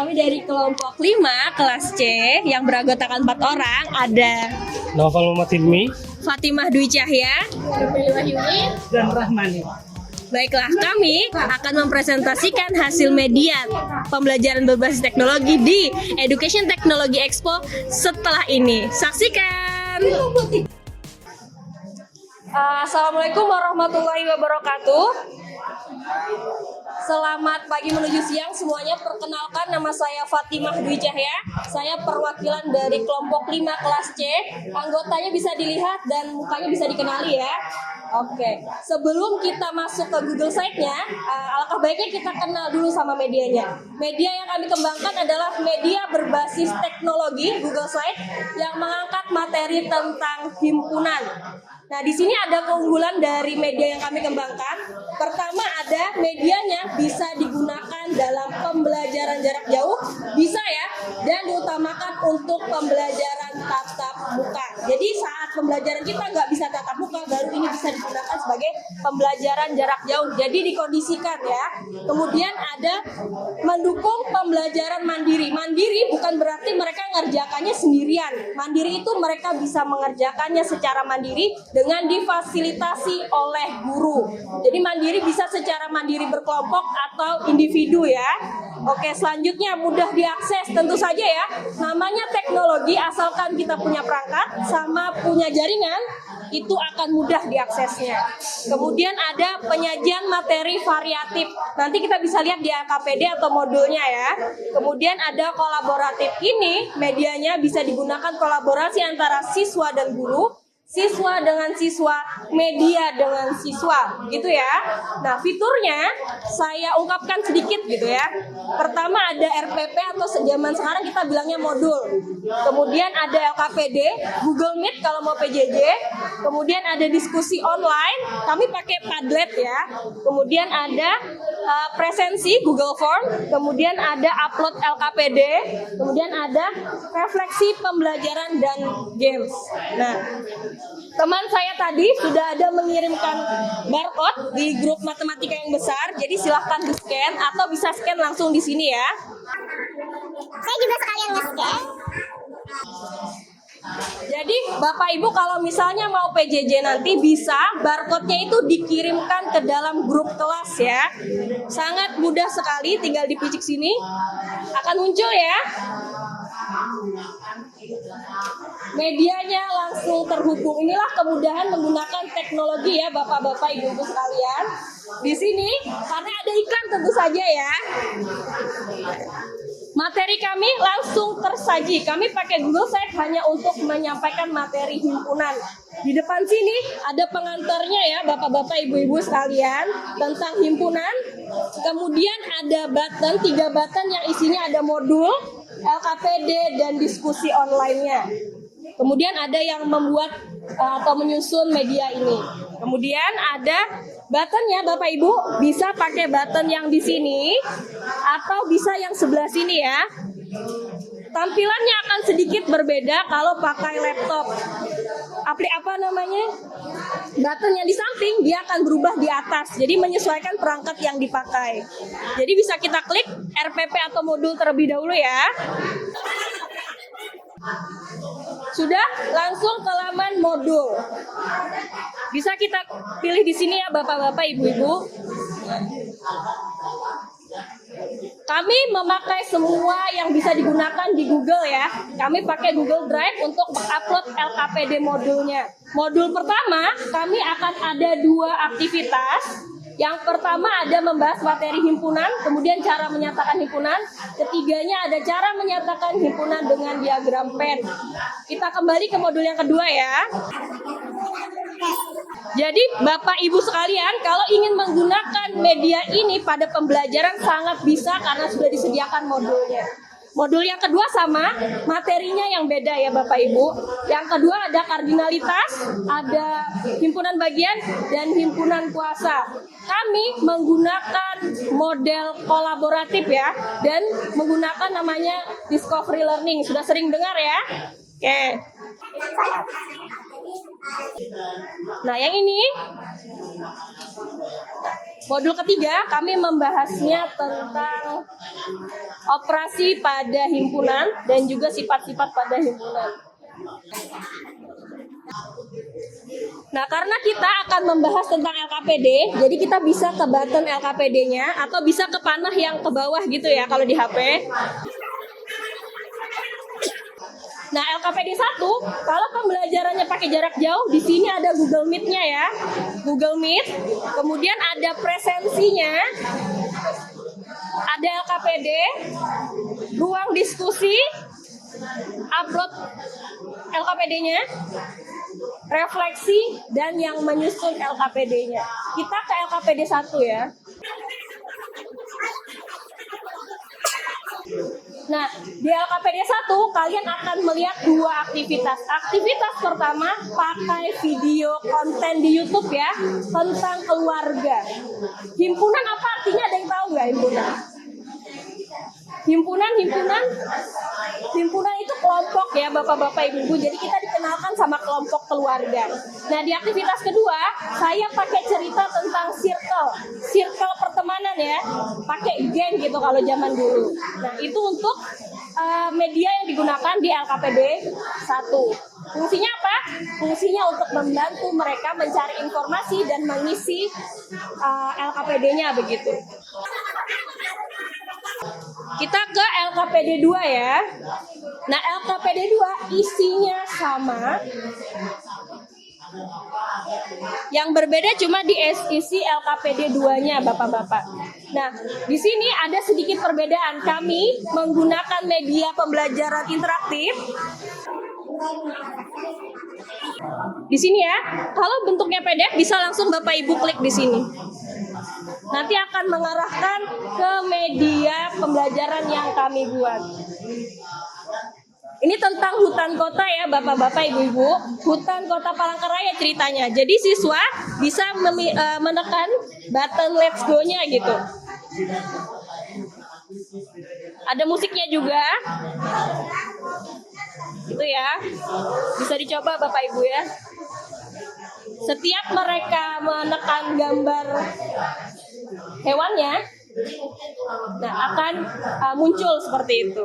Kami dari kelompok 5 kelas C yang beranggotakan 4 orang. Ada Novel Matilmi Fatimah Dwi Cahya, dan Rahmani. Baiklah, kami akan mempresentasikan hasil median pembelajaran berbasis teknologi di Education Technology Expo setelah ini. Saksikan! Assalamualaikum warahmatullahi wabarakatuh. Selamat pagi menuju siang semuanya. Perkenalkan, nama saya Fatimah Dwi Cahya. Saya perwakilan dari kelompok 5 kelas C. Anggotanya bisa dilihat dan mukanya bisa dikenali ya. Oke, sebelum kita masuk ke Google Site-nya, alangkah baiknya kita kenal dulu sama medianya. Media yang kami kembangkan adalah media berbasis teknologi Google Site yang mengangkat materi tentang himpunan. Nah, di sini ada keunggulan dari media yang kami kembangkan. Pertama, ada medianya bisa digunakan dalam pembelajaran jarak jauh, bisa ya, dan diutamakan untuk pembelajaran tatap muka. Jadi saat pembelajaran kita nggak bisa tatap muka, baru ini bisa digunakan sebagai pembelajaran jarak jauh. Jadi dikondisikan ya. Kemudian ada mendukung pembelajaran mandiri. Mandiri bukan berarti mereka ngerjakannya sendirian. Mandiri itu mereka bisa mengerjakannya secara mandiri dengan difasilitasi oleh guru. Jadi mandiri bisa secara mandiri berkelompok atau individu ya. Oke, selanjutnya mudah diakses tentu saja ya. Namanya teknologi, asalkan kita punya perangkat sama punya jaringan, itu akan mudah diaksesnya. Kemudian ada penyajian materi variatif. Nanti kita bisa lihat di LKPD atau modulnya ya. Kemudian ada kolaboratif. Ini medianya bisa digunakan kolaborasi antara siswa dan guru, siswa dengan siswa, media dengan siswa, gitu ya. Nah, fiturnya saya ungkapkan sedikit gitu ya. Pertama ada RPP atau zaman sekarang kita bilangnya modul. Kemudian ada LKPD, Google Meet kalau mau PJJ. Kemudian ada diskusi online, kami pakai Padlet ya. Kemudian ada presensi Google Form. Kemudian ada upload LKPD. Kemudian ada refleksi pembelajaran dan games. Nah, teman saya tadi sudah ada mengirimkan barcode di grup matematika yang besar, jadi silahkan di-scan atau bisa scan langsung di sini ya. Saya juga sekalian nge-scan. Jadi Bapak Ibu kalau misalnya mau PJJ nanti bisa barcode-nya itu dikirimkan ke dalam grup kelas ya. Sangat mudah sekali, tinggal dipicik sini akan muncul ya. Medianya langsung terhubung. Inilah kemudahan menggunakan teknologi ya Bapak-bapak, Ibu-ibu sekalian. Di sini karena ada iklan tentu saja ya. Materi kami langsung tersaji. Kami pakai Google Site hanya untuk menyampaikan materi himpunan. Di depan sini ada pengantarnya ya Bapak-bapak, Ibu-ibu sekalian tentang himpunan. Kemudian ada button, 3 button yang isinya ada modul, LKPD, dan diskusi online-nya. Kemudian ada yang membuat atau menyusun media ini. Kemudian ada buttonnya Bapak Ibu, bisa pakai button yang di sini atau bisa yang sebelah sini ya. Tampilannya akan sedikit berbeda kalau pakai laptop. Apa namanya? Button yang di samping dia akan berubah di atas. Jadi menyesuaikan perangkat yang dipakai. Jadi bisa kita klik RPP atau modul terlebih dahulu ya. Sudah, langsung ke laman modul. Bisa kita pilih di sini ya Bapak-bapak, Ibu-ibu. Kami memakai semua yang bisa digunakan di Google ya. Kami pakai Google Drive untuk mengupload LKPD modulnya. Modul pertama, kami akan ada 2 aktivitas. Yang pertama ada membahas materi himpunan, kemudian cara menyatakan himpunan. Ketiganya ada cara menyatakan himpunan dengan diagram pen. Kita kembali ke modul yang kedua ya. Jadi Bapak Ibu sekalian, kalau ingin menggunakan media ini pada pembelajaran sangat bisa karena sudah disediakan modulnya. Modul yang kedua sama, materinya yang beda ya Bapak Ibu. Yang kedua ada kardinalitas, ada himpunan bagian, dan himpunan kuasa. Kami menggunakan model kolaboratif ya, dan menggunakan namanya Discovery Learning. Sudah sering dengar ya? Oke. Nah yang ini Modul ketiga kami membahasnya tentang operasi pada himpunan dan juga sifat-sifat pada himpunan. Nah, karena kita akan membahas tentang LKPD, jadi kita bisa ke button LKPD-nya atau bisa ke panah yang ke bawah gitu ya kalau di HP. Nah, LKPD 1, kalau pembelajarannya pakai jarak jauh, di sini ada Google Meet-nya ya. Google Meet. Kemudian ada presensinya. Ada LKPD, ruang diskusi, upload LKPD-nya, refleksi, dan yang menyusun LKPD-nya. Kita ke LKPD 1 ya. Nah, di LKPD 1 kalian akan melihat dua aktivitas. Aktivitas pertama, pakai video konten di YouTube ya, tentang keluarga. Himpunan apa artinya, ada yang tahu nggak himpunan? Himpunan itu kelompok ya Bapak-bapak Ibu-ibu. Jadi kita dikenalkan sama kelompok keluarga. Nah, di aktivitas kedua saya pakai cerita tentang circle pertemanan ya. Pakai geng gitu kalau zaman dulu. Nah, itu untuk media yang digunakan di LKPD 1. Fungsinya apa? Fungsinya untuk membantu mereka mencari informasi dan mengisi LKPD-nya begitu. Kita ke LKPD 2 ya. Nah, LKPD 2 isinya sama. Yang berbeda cuma di isi LKPD 2-nya, Bapak-bapak. Nah, di sini ada sedikit perbedaan. Kami menggunakan media pembelajaran interaktif. Di sini ya. Kalau bentuknya PDF bisa langsung Bapak Ibu klik di sini. Nanti akan mengarahkan ke media pembelajaran yang kami buat. Ini tentang hutan kota ya Bapak-bapak Ibu-ibu. Hutan kota Palangkaraya ceritanya. Jadi siswa bisa menekan button let's go-nya gitu. Ada musiknya juga. Itu ya. Bisa dicoba Bapak Ibu ya. Setiap mereka menekan gambar hewannya, nah akan muncul seperti itu.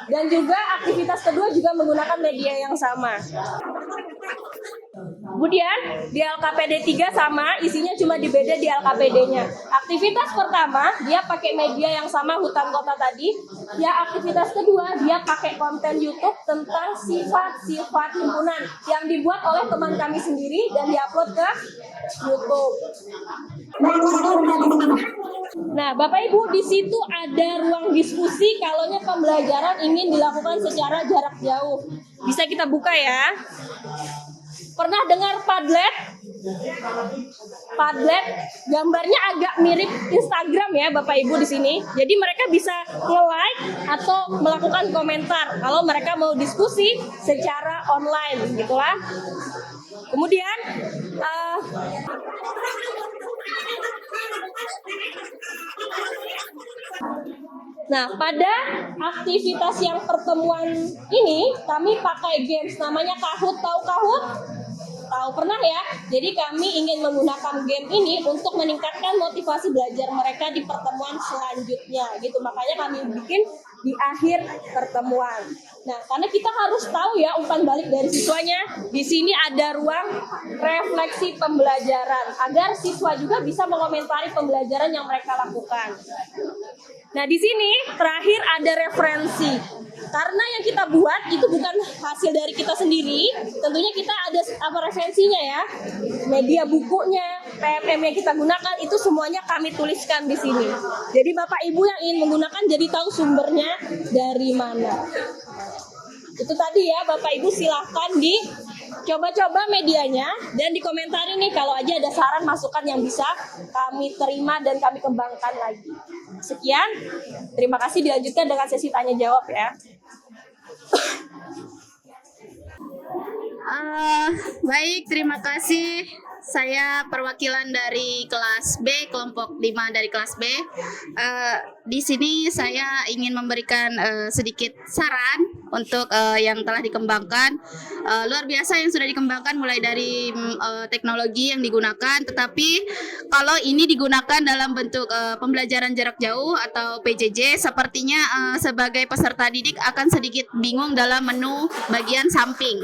Dan juga aktivitas kedua juga menggunakan media yang sama. Kemudian di LKPD 3 sama, isinya cuma dibeda di LKPD-nya. Aktivitas pertama dia pakai media yang sama hutan kota tadi. Ya, aktivitas kedua dia pakai konten YouTube tentang sifat-sifat himpunan yang dibuat oleh teman kami sendiri dan diupload ke YouTube. Nah, Bapak Ibu, di situ ada ruang diskusi kalau pembelajaran ingin dilakukan secara jarak jauh. Bisa kita buka ya. Pernah dengar Padlet? Padlet gambarnya agak mirip Instagram ya Bapak Ibu di sini. Jadi mereka bisa nge-like atau melakukan komentar kalau mereka mau diskusi secara online gitulah. Kemudian nah, pada aktivitas yang pertemuan ini kami pakai games namanya Kahoot. Tahu Kahoot? Tahu, pernah ya? Jadi kami ingin menggunakan game ini untuk meningkatkan motivasi belajar mereka di pertemuan selanjutnya gitu. Makanya kami bikin di akhir pertemuan. Nah, karena kita harus tahu ya umpan balik dari siswanya. Di sini ada ruang refleksi pembelajaran agar siswa juga bisa mengomentari pembelajaran yang mereka lakukan. Nah, di sini terakhir ada referensi. Karena yang kita buat itu bukan hasil dari kita sendiri, tentunya kita ada referensinya ya. Media bukunya, PMM yang kita gunakan itu semuanya kami tuliskan di sini. Jadi Bapak Ibu yang ingin menggunakan jadi tahu sumbernya dari mana. Itu tadi ya Bapak Ibu, silahkan coba-coba medianya dan dikomentari nih kalau aja ada saran masukan yang bisa kami terima dan kami kembangkan lagi. Sekian, terima kasih, dilanjutkan dengan sesi tanya jawab ya. Baik, terima kasih Saya perwakilan dari kelas B, kelompok 5 dari kelas B. Di sini saya ingin memberikan sedikit saran untuk yang telah dikembangkan. Luar biasa yang sudah dikembangkan mulai dari teknologi yang digunakan, tetapi kalau ini digunakan dalam bentuk pembelajaran jarak jauh atau PJJ, sepertinya sebagai peserta didik akan sedikit bingung dalam menu bagian samping.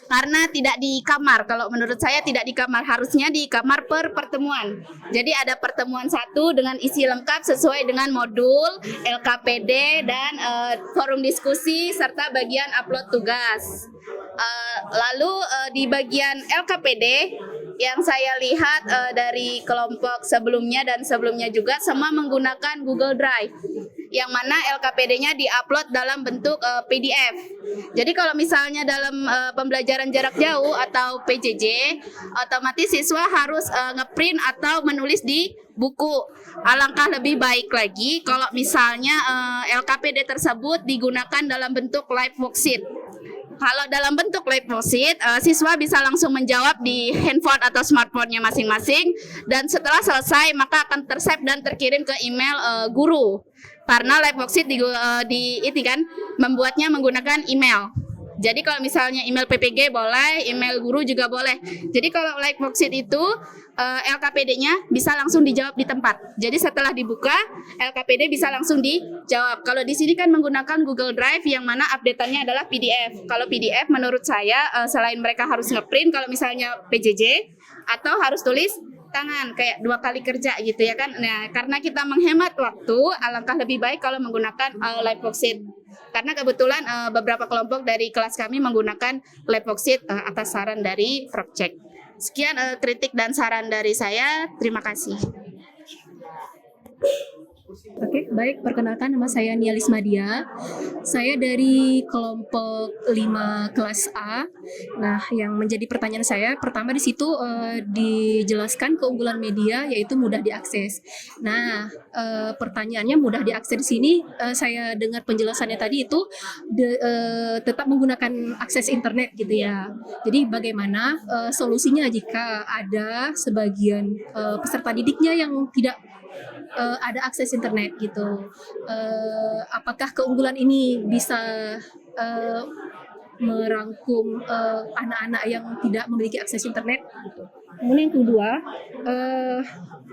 Karena tidak di kamar, kalau menurut saya tidak di kamar, harusnya di kamar per pertemuan. Jadi ada pertemuan satu dengan isi lengkap sesuai dengan modul, LKPD, dan forum diskusi, serta bagian upload tugas. Lalu di bagian LKPD, yang saya lihat dari kelompok sebelumnya dan sebelumnya juga semua menggunakan Google Drive, yang mana LKPD-nya diupload dalam bentuk PDF. Jadi kalau misalnya dalam pembelajaran jarak jauh atau PJJ, otomatis siswa harus ngeprint atau menulis di buku. Alangkah lebih baik lagi kalau misalnya LKPD tersebut digunakan dalam bentuk live worksheet. Kalau dalam bentuk live worksheet, siswa bisa langsung menjawab di handphone atau smartphone-nya masing-masing, dan setelah selesai maka akan tersave dan terkirim ke email guru. Karena live worksheet membuatnya menggunakan email. Jadi kalau misalnya email PPG boleh, email guru juga boleh. Jadi kalau live worksheet itu LKPD-nya bisa langsung dijawab di tempat. Jadi setelah dibuka, LKPD bisa langsung dijawab. Kalau di sini kan menggunakan Google Drive yang mana update-annya adalah PDF. Kalau PDF menurut saya selain mereka harus ngeprint kalau misalnya PJJ, atau harus tulis tangan kayak 2 kali kerja gitu ya kan. Nah, karena kita menghemat waktu, alangkah lebih baik kalau menggunakan live worksheet. Karena kebetulan beberapa kelompok dari kelas kami menggunakan live worksheet atas saran dari Project. Sekian kritik dan saran dari saya. Terima kasih. Oke, baik. Perkenalkan, nama saya Nialis Madia. Saya dari kelompok 5 kelas A. Nah, yang menjadi pertanyaan saya, pertama di situ dijelaskan keunggulan media yaitu mudah diakses. Nah, pertanyaannya mudah diakses di sini, saya dengar penjelasannya tadi itu tetap menggunakan akses internet gitu ya. Jadi bagaimana solusinya jika ada sebagian peserta didiknya yang tidak ada akses internet gitu. Apakah keunggulan ini bisa merangkum anak-anak yang tidak memiliki akses internet? Kemudian yang kedua,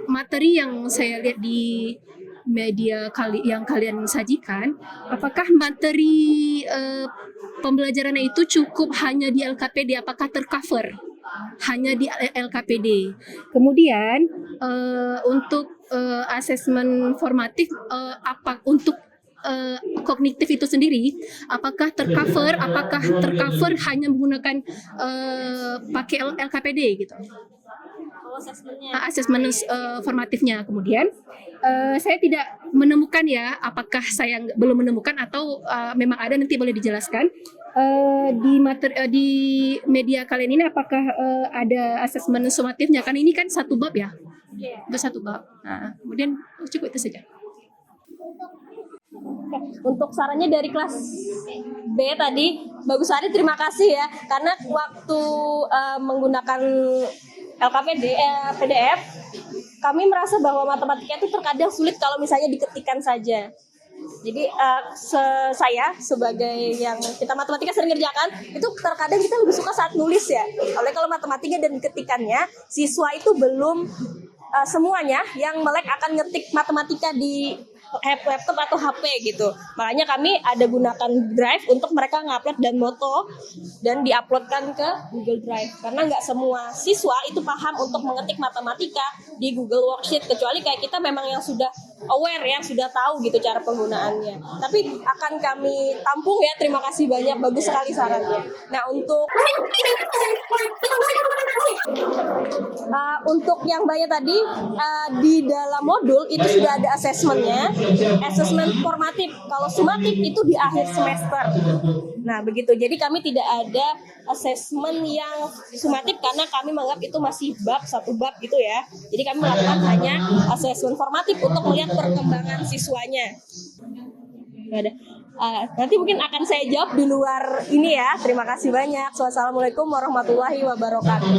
materi yang saya lihat di media yang kalian sajikan, apakah materi pembelajarannya itu cukup hanya di LKPD? Apakah tercover hanya di LKPD? Kemudian untuk asesmen formatif, untuk kognitif itu sendiri, apakah tercover hanya menggunakan pakai LKPD gitu? Asesmen formatifnya. Kemudian saya tidak menemukan ya, apakah saya belum menemukan atau memang ada, nanti boleh dijelaskan di media kalian ini, apakah ada asesmen sumatifnya? Kan ini kan satu bab ya, itu satu bab. Nah, kemudian cukup itu saja. Untuk sarannya dari kelas B tadi, bagus sekali, terima kasih ya. Karena waktu menggunakan LKPD, PDF, kami merasa bahwa matematika itu terkadang sulit kalau misalnya diketikkan saja. Jadi saya sebagai yang kita matematika sering ngerjakan, itu terkadang kita lebih suka saat nulis ya. Oleh kalau matematika dan ketikannya, siswa itu belum semuanya yang melek akan ngetik matematika di laptop atau HP gitu. Makanya kami ada gunakan Drive untuk mereka ngupload dan moto dan diuploadkan ke Google Drive. Karena nggak semua siswa itu paham untuk mengetik matematika di Google Worksheet, kecuali kayak kita memang yang sudah aware, yang sudah tahu gitu cara penggunaannya. Tapi akan kami tampung ya, terima kasih banyak, bagus sekali sarannya. Nah, untuk yang banyak tadi, di dalam modul itu sudah ada asesmennya, asesmen formatif. Kalau sumatif itu di akhir semester. Nah, begitu. Jadi kami tidak ada asesmen yang sumatif karena kami menganggap itu masih satu bab gitu ya. Jadi kami melakukan hanya asesmen formatif untuk melihat perkembangan siswanya. Nggak ada. Nanti mungkin akan saya jawab di luar ini ya. Terima kasih banyak. Wassalamualaikum warahmatullahi wabarakatuh.